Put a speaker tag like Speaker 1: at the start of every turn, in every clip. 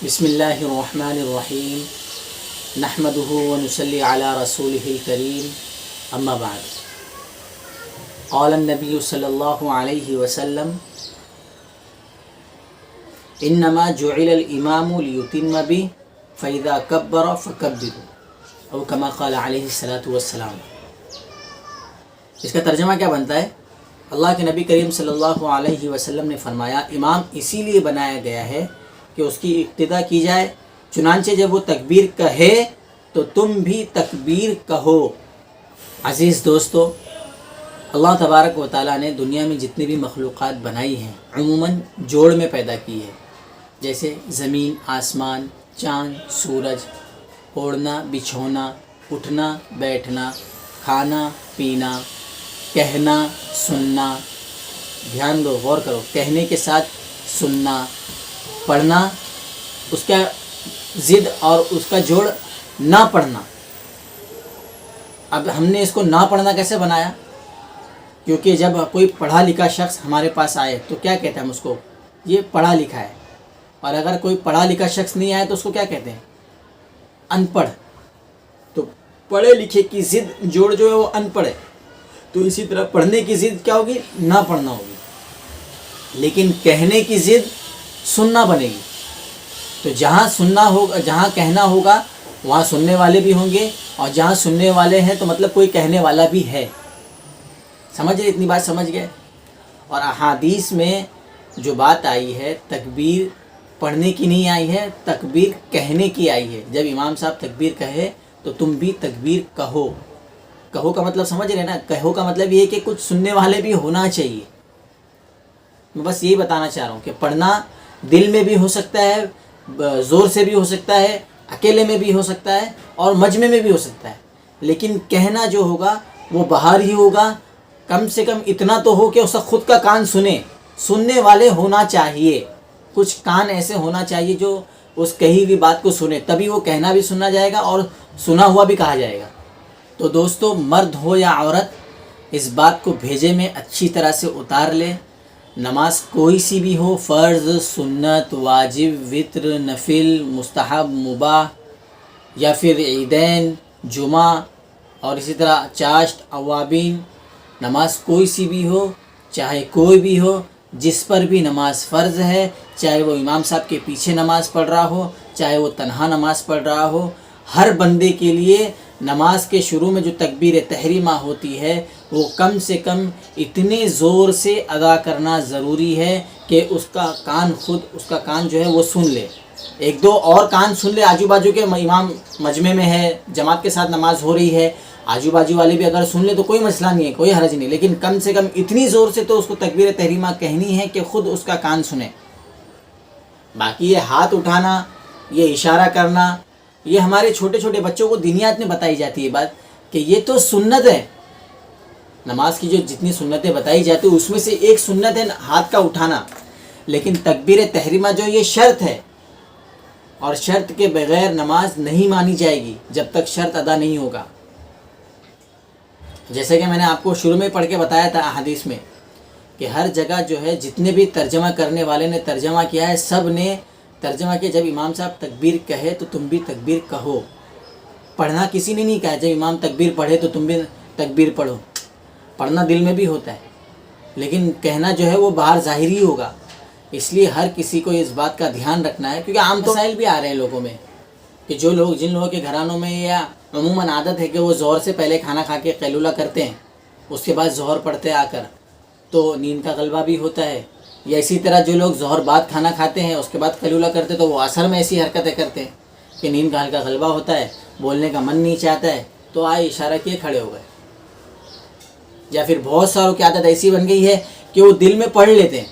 Speaker 1: بسم اللہ الرحمن الرحیم نحمده ونصلی علی رسوله الکریم اما بعد قال النبی صلی اللہ علیہ وسلم انما جعل الامام لیتم به فاذا کبر فکبروا او کما قال علیہ الصلاۃ والسلام۔ اس کا ترجمہ کیا بنتا ہے؟ اللہ کے نبی کریم صلی اللہ علیہ وسلم نے فرمایا امام اسی لیے بنایا گیا ہے کہ اس کی اقتدا کی جائے، چنانچہ جب وہ تکبیر کہے تو تم بھی تکبیر کہو۔ عزیز دوستو، اللہ تبارک و تعالیٰ نے دنیا میں جتنی بھی مخلوقات بنائی ہیں عموماً جوڑ میں پیدا کی ہے، جیسے زمین، آسمان، چاند، سورج، اوڑھنا، بچھونا، اٹھنا، بیٹھنا، کھانا، پینا، کہنا، سننا۔ دھیان دو، غور کرو، کہنے کے ساتھ سننا، پڑھنا، اس کا ضد اور اس کا جوڑ نہ پڑھنا۔ اب ہم نے اس کو نہ پڑھنا کیسے بنایا؟ کیونکہ جب کوئی پڑھا لکھا شخص ہمارے پاس آئے تو کیا کہتے ہیں ہم اس کو؟ یہ پڑھا لکھا ہے۔ اور اگر کوئی پڑھا لکھا شخص نہیں آئے تو اس کو کیا کہتے ہیں؟ ان پڑھ۔ تو پڑھے لکھے کی ضد جوڑ جو ہے وہ ان پڑھ ہے، تو اسی طرح پڑھنے کی ضد کیا ہوگی؟ نہ پڑھنا ہوگی۔ لیکن کہنے کی ضد سننا بنے گی۔ تو جہاں سننا ہوگا، جہاں کہنا ہوگا وہاں سننے والے بھی ہوں گے، اور جہاں سننے والے ہیں تو مطلب کوئی کہنے والا بھی ہے۔ سمجھ گئے؟ اتنی بات سمجھ گئے؟ اور احادیث میں جو بات آئی ہے تکبیر پڑھنے کی نہیں آئی ہے، تکبیر کہنے کی آئی ہے۔ جب امام صاحب تکبیر کہے تو تم بھی تکبیر کہو۔ کہو کا مطلب سمجھ رہے نا؟ کہو کا مطلب یہ ہے کہ کچھ سننے والے بھی ہونا چاہیے۔ میں بس یہی بتانا چاہ رہا ہوں کہ پڑھنا دل میں بھی ہو سکتا ہے، زور سے بھی ہو سکتا ہے، اکیلے میں بھی ہو سکتا ہے، اور مجمع میں بھی ہو سکتا ہے۔ لیکن کہنا جو ہوگا وہ باہر ہی ہوگا۔ کم سے کم اتنا تو ہو کہ اس کا خود کا کان سنے، سننے والے ہونا چاہیے۔ کچھ کان ایسے ہونا چاہیے جو اس کہی ہوئی بات کو سنے، تبھی وہ کہنا بھی سنا جائے گا اور سنا ہوا بھی کہا جائے گا۔ تو دوستو، مرد ہو یا عورت، اس بات کو بھیجے میں اچھی طرح سے اتار لے۔ نماز کوئی سی بھی ہو، فرض، سنت، واجب، وتر، نفل، مستحب، مباح، یا پھر عیدین، جمعہ، اور اسی طرح چاشت، اوابین، نماز کوئی سی بھی ہو، چاہے کوئی بھی ہو، جس پر بھی نماز فرض ہے، چاہے وہ امام صاحب کے پیچھے نماز پڑھ رہا ہو، چاہے وہ تنہا نماز پڑھ رہا ہو، ہر بندے کے لیے نماز کے شروع میں جو تکبیر تحریمہ ہوتی ہے وہ کم سے کم اتنے زور سے ادا کرنا ضروری ہے کہ اس کا کان جو ہے وہ سن لے۔ ایک دو اور کان سن لے، آجو باجو کے امام مجمع میں ہے، جماعت کے ساتھ نماز ہو رہی ہے، آجو باجو والے بھی اگر سن لے تو کوئی مسئلہ نہیں ہے، کوئی حرج نہیں، لیکن کم سے کم اتنی زور سے تو اس کو تکبیر تحریمہ کہنی ہے کہ خود اس کا کان سنے۔ باقی یہ ہاتھ اٹھانا، یہ اشارہ کرنا، یہ ہمارے چھوٹے چھوٹے بچوں کو دینیات میں بتائی جاتی ہے بات کہ یہ تو سنت ہے۔ نماز کی جو جتنی سنتیں بتائی جاتی ہیں اس میں سے ایک سنت ہے ہاتھ کا اٹھانا، لیکن تکبیر تحریمہ جو یہ شرط ہے، اور شرط کے بغیر نماز نہیں مانی جائے گی جب تک شرط ادا نہیں ہوگا۔ جیسے کہ میں نے آپ کو شروع میں پڑھ کے بتایا تھا احادیث میں کہ ہر جگہ جو ہے جتنے بھی ترجمہ کرنے والے نے ترجمہ کیا ہے، سب نے ترجمہ کیا جب امام صاحب تکبیر کہے تو تم بھی تکبیر کہو۔ پڑھنا کسی نے نہیں کہا جب امام تکبیر پڑھے تو تم بھی تکبیر پڑھو۔ پڑھنا دل میں بھی ہوتا ہے، لیکن کہنا جو ہے وہ باہر ظاہری ہوگا۔ اس لیے ہر کسی کو اس بات کا دھیان رکھنا ہے، کیونکہ عام مسائل بھی آ رہے ہیں لوگوں میں کہ جن لوگوں کے گھرانوں میں یا عموماً عادت ہے کہ وہ ظہر سے پہلے کھانا کھا کے قیلولہ کرتے ہیں، اس کے بعد ظہر پڑھتے آ کر تو نیند کا غلبہ بھی ہوتا ہے، یا اسی طرح جو لوگ ظہر بعد کھانا کھاتے ہیں اس کے بعد قیلولہ کرتے تو وہ عصر میں ایسی حرکتیں کرتے ہیں کہ نیند کا ہلکا غلبہ ہوتا ہے، بولنے کا من نہیں چاہتا ہے، تو آئے اشارہ کیے کھڑے ہو گئے۔ یا پھر بہت ساروں کی عادت ایسی بن گئی ہے کہ وہ دل میں پڑھ لیتے ہیں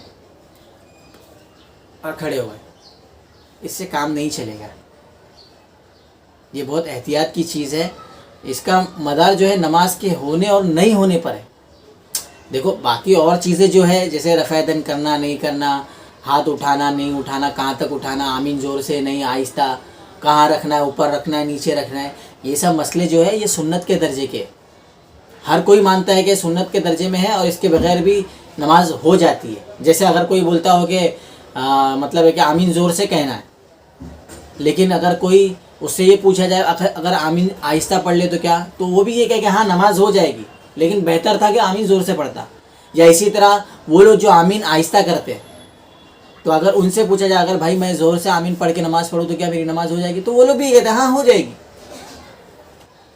Speaker 1: اور کھڑے ہو گئے۔ اس سے کام نہیں چلے گا، یہ بہت احتیاط کی چیز ہے۔ اس کا مدار جو ہے نماز کے ہونے اور نہیں ہونے پر ہے۔ دیکھو باقی اور چیزیں جو ہے جیسے رفع یدین کرنا نہیں کرنا، ہاتھ اٹھانا نہیں اٹھانا، کہاں تک اٹھانا، آمین زور سے نہیں آہستہ، کہاں رکھنا ہے، اوپر رکھنا ہے نیچے رکھنا ہے، یہ سب مسئلے جو ہے یہ سنت کے درجے کے، ہر کوئی مانتا ہے کہ سنت کے درجے میں ہے اور اس کے بغیر بھی نماز ہو جاتی ہے۔ جیسے اگر کوئی بولتا ہو کہ مطلب ہے کہ آمین زور سے کہنا ہے، لیکن اگر کوئی اس سے یہ پوچھا جائے اگر آمین آہستہ پڑھ لے تو کیا، تو وہ بھی یہ کہے کہ ہاں نماز ہو جائے گی، لیکن بہتر تھا کہ آمین زور سے پڑھتا. یا اسی طرح وہ لوگ جو آمین آہستہ کرتے ہیں، تو اگر ان سے پوچھا جائے اگر بھائی میں زور سے آمین پڑھ کے نماز پڑھوں تو کیا میری نماز ہو جائے گی، تو وہ لوگ بھی یہ کہتے ہیں ہاں ہو جائے گی.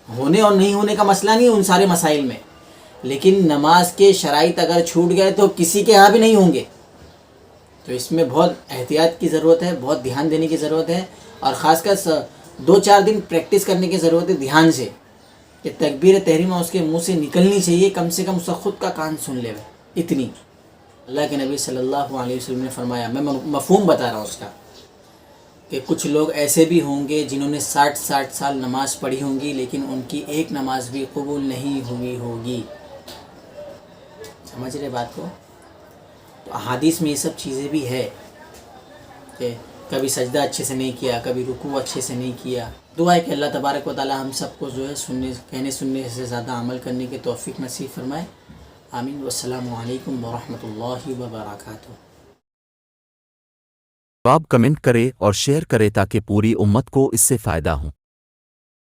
Speaker 1: ہونے اور نہیں ہونے کا مسئلہ نہیں ان سارے مسائل میں، لیکن نماز کے شرائط اگر چھوٹ گئے تو کسی کے ہاں بھی نہیں ہوں گے. تو اس میں بہت احتیاط کی ضرورت ہے، بہت دھیان دینے کی ضرورت ہے، اور خاص کر 2-4 دن پریکٹس کرنے کی ضرورت ہے دھیان سے، کہ تکبیر تحریمہ اس کے منہ سے نکلنی چاہیے، کم سے کم اس کا خود کا کان سن لے اتنی. اللہ کے نبی صلی اللہ علیہ وسلم نے فرمایا، میں مفہوم بتا رہا ہوں اس کا، کہ کچھ لوگ ایسے بھی ہوں گے جنہوں نے 60 سال نماز پڑھی ہوں گی لیکن ان کی ایک نماز بھی قبول نہیں ہوئی ہوگی. سمجھ رہے بات کو؟ تو احادیث میں یہ سب چیزیں بھی ہے کہ کبھی سجدہ اچھے سے نہیں کیا، کبھی رکوع اچھے سے نہیں کیا. دعا ہے کہ اللہ تبارک و تعالی ہم سب کو جو ہے کہنے سننے سے زیادہ عمل کرنے کی توفیق نصیب فرمائے. آمین. والسلام علیکم ورحمۃ اللہ وبرکاتہ.
Speaker 2: آپ کمنٹ کرے اور شیئر کرے تاکہ پوری امت کو اس سے فائدہ ہو.